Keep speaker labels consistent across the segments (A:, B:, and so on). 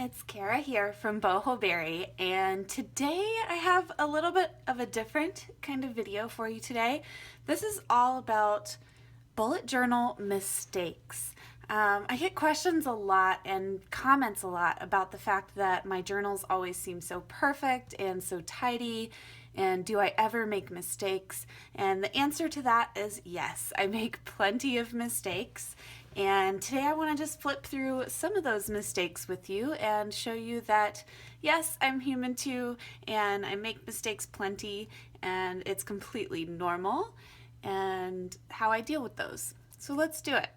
A: it's Kara here from Boho, and today I have a little bit of a different kind of video for you today. This is all about bullet journal mistakes. I get questions a lot and comments a lot about the fact that my journals always seem so perfect and so tidy, and do I ever make mistakes? And the answer to that is yes, I make plenty of mistakes. And today I want to just flip through some of those mistakes with you and show you that yes, I'm human too, and I make mistakes plenty, and it's completely normal, and how I deal with those. So let's do it.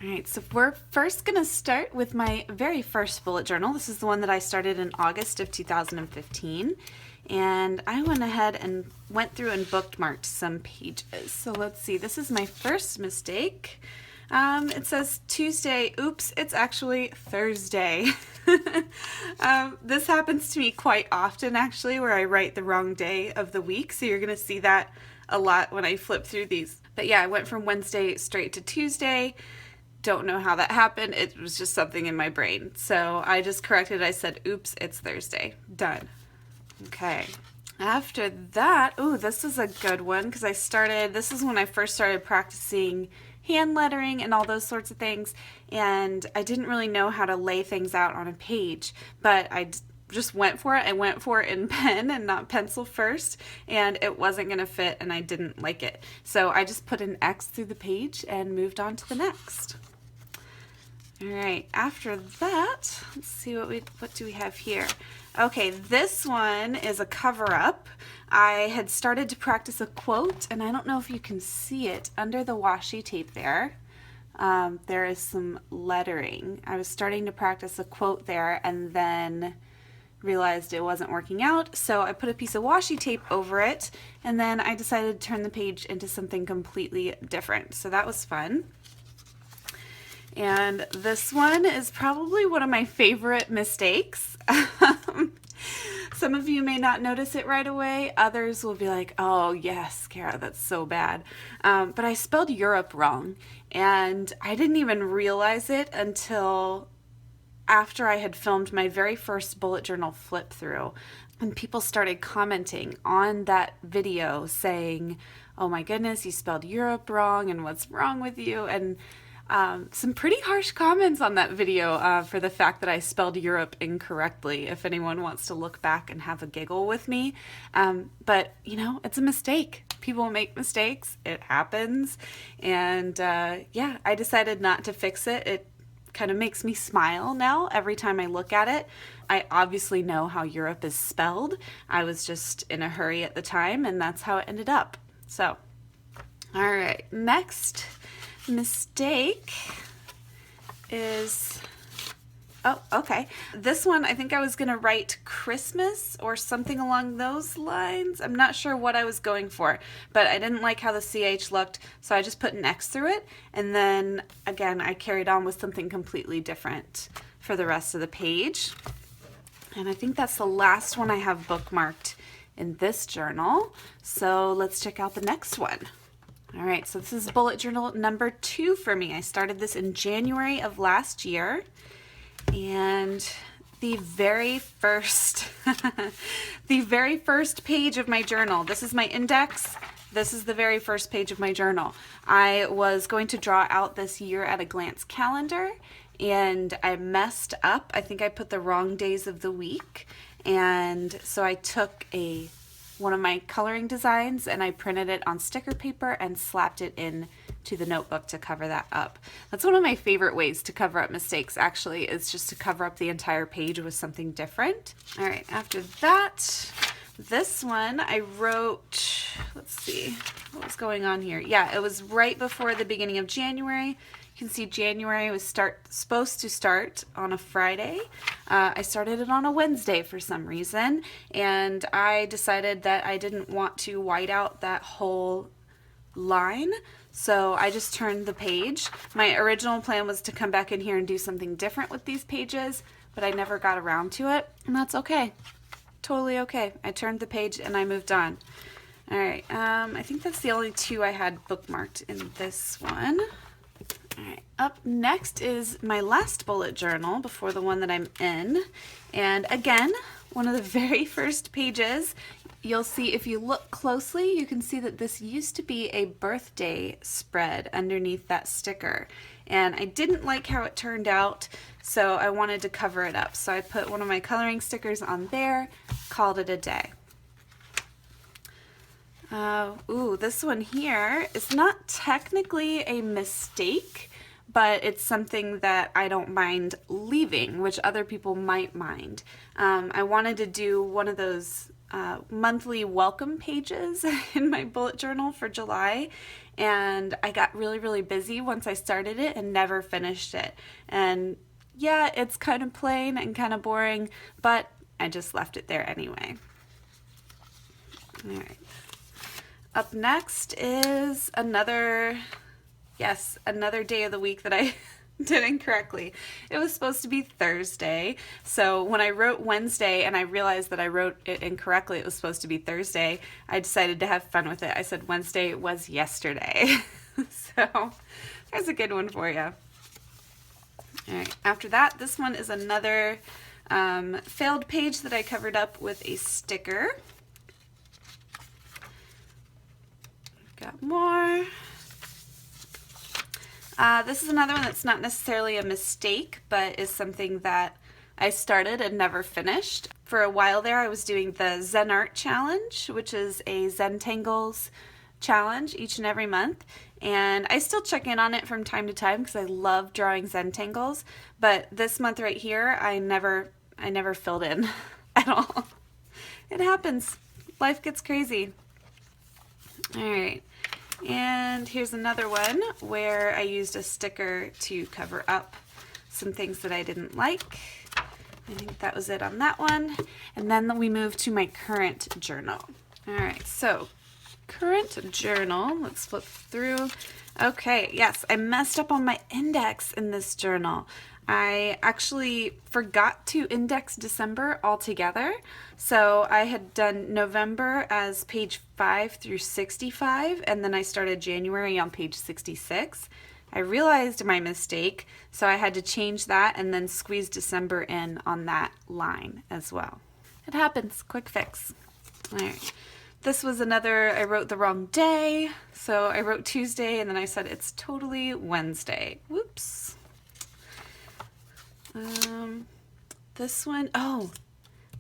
A: All right, so we're first going to start with my very first bullet journal. This is the one that I started in August of 2015. And I went ahead and went through and bookmarked some pages. So let's see, this is my first mistake. It says Tuesday. Oops, it's actually Thursday. This happens to me quite often, actually, where I write the wrong day of the week. So you're going to see that a lot when I flip through these. But yeah, I went from Wednesday straight to Tuesday. Don't know how that happened. It was just something in my brain. So I just corrected. I said, oops, it's Thursday. Done. Okay. After that, ooh, this is a good one because this is when I first started practicing hand lettering and all those sorts of things, and I didn't really know how to lay things out on a page, but I just went for it. I went for it in pen and not pencil first, and it wasn't going to fit, and I didn't like it. So I just put an X through the page and moved on to the next. All right, after that, let's see what do we have here. Okay, this one is a cover-up. I had started to practice a quote, and I don't know if you can see it under the washi tape there. There is some lettering. I was starting to practice a quote there and then realized it wasn't working out, so I put a piece of washi tape over it, and then I decided to turn the page into something completely different. So that was fun. And this one is probably one of my favorite mistakes. Some of you may not notice it right away. Others will be like, oh yes, Kara, that's so bad. But I spelled Europe wrong, and I didn't even realize it until after I had filmed my very first bullet journal flip through. And people started commenting on that video saying, oh my goodness, you spelled Europe wrong, and what's wrong with you? And some pretty harsh comments on that video for the fact that I spelled Europe incorrectly, if anyone wants to look back and have a giggle with me. But, you know, it's a mistake. People make mistakes. It happens. And yeah, I decided not to fix it. It kind of makes me smile now every time I look at it. I obviously know how Europe is spelled. I was just in a hurry at the time, and that's how it ended up. So, all right, next mistake is, oh, okay. This one, I think I was going to write Christmas or something along those lines. I'm not sure what I was going for, but I didn't like how the CH looked, so I just put an X through it. And then, again, I carried on with something completely different for the rest of the page. And I think that's the last one I have bookmarked in this journal. So let's check out the next one. All right, so this is bullet journal number 2 for me. I started this in January of last year, and the very first, the very first page of my journal, this is my index. This is the very first page of my journal. I was going to draw out this year at a glance calendar, and I messed up. I think I put the wrong days of the week, and so I took one of my coloring designs and I printed it on sticker paper and slapped it in to the notebook to cover that up. That's one of my favorite ways to cover up mistakes, actually, is just to cover up the entire page with something different. All right, after that, this one I wrote, let's see, what was going on here? Yeah, it was right before the beginning of January. You can see January was supposed to start on a Friday. I started it on a Wednesday for some reason, and I decided that I didn't want to white out that whole line, so I just turned the page. My original plan was to come back in here and do something different with these pages, but I never got around to it, and that's okay. Totally okay. I turned the page and I moved on. All right, I think that's the only 2 I had bookmarked in this one. All Alright, up next is my last bullet journal before the one that I'm in. And again, one of the very first pages, you'll see if you look closely, you can see that this used to be a birthday spread underneath that sticker. And I didn't like how it turned out, so I wanted to cover it up. So I put one of my coloring stickers on there, called it a day. Ooh, this one here is not technically a mistake, but it's something that I don't mind leaving, which other people might mind. I wanted to do one of those monthly welcome pages in my bullet journal for July, and I got really busy once I started it and never finished it. And yeah, it's kind of plain and kind of boring, but I just left it there anyway. All right. Up next is another day of the week that I did incorrectly. It was supposed to be Thursday, so when I wrote Wednesday and I realized that I wrote it incorrectly, it was supposed to be Thursday, I decided to have fun with it. I said Wednesday was yesterday. So there's a good one for you. All right, after that, this one is another failed page that I covered up with a sticker. Got more. This is another one that's not necessarily a mistake, but is something that I started and never finished. For a while there, I was doing the Zen Art challenge, which is a Zen Tangles challenge each and every month. And I still check in on it from time to time because I love drawing Zen Tangles. But this month right here, I never filled in at all. It happens. Life gets crazy. All right. And here's another one where I used a sticker to cover up some things that I didn't like. I think that was it on that one. And then we move to my current journal. All right, so current journal, let's flip through. Okay, yes, I messed up on my index in this journal. I actually forgot to index December altogether. So I had done November as page 5 through 65, and then I started January on page 66. I realized my mistake, so I had to change that and then squeeze December in on that line as well. It happens, quick fix. All right. This was another, I wrote the wrong day, so I wrote Tuesday and then I said it's totally Wednesday. Whoops. This one,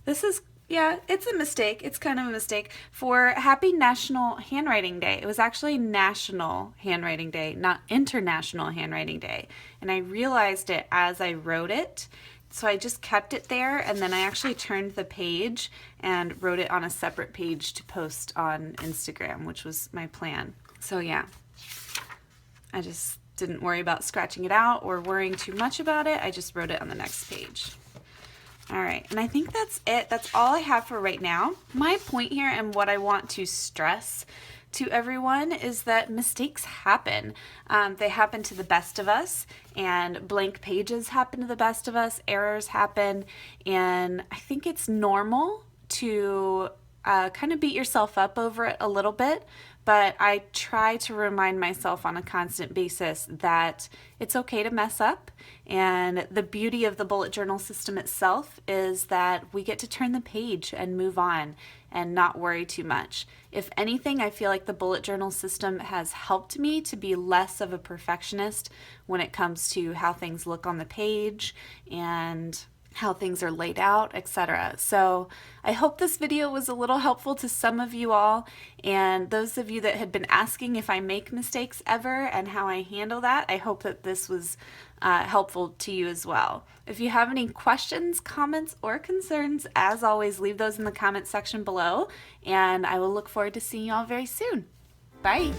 A: this is, yeah, it's a mistake. It's kind of a mistake. For Happy National Handwriting Day. It was actually National Handwriting Day, not International Handwriting Day. And I realized it as I wrote it. So I just kept it there, and then I actually turned the page and wrote it on a separate page to post on Instagram, which was my plan. So yeah, I just didn't worry about scratching it out or worrying too much about it. I just wrote it on the next page. All right, and I think that's it. That's all I have for right now. My point here and what I want to stress to everyone is that mistakes happen. They happen to the best of us, and blank pages happen to the best of us, errors happen, and I think it's normal to kind of beat yourself up over it a little bit, but I try to remind myself on a constant basis that it's okay to mess up, and the beauty of the bullet journal system itself is that we get to turn the page and move on and not worry too much. If anything, I feel like the bullet journal system has helped me to be less of a perfectionist when it comes to how things look on the page and how things are laid out, etc. So I hope this video was a little helpful to some of you all, and those of you that had been asking if I make mistakes ever and how I handle that, I hope that this was helpful to you as well. If you have any questions, comments, or concerns, as always, leave those in the comment section below, and I will look forward to seeing you all very soon. Bye!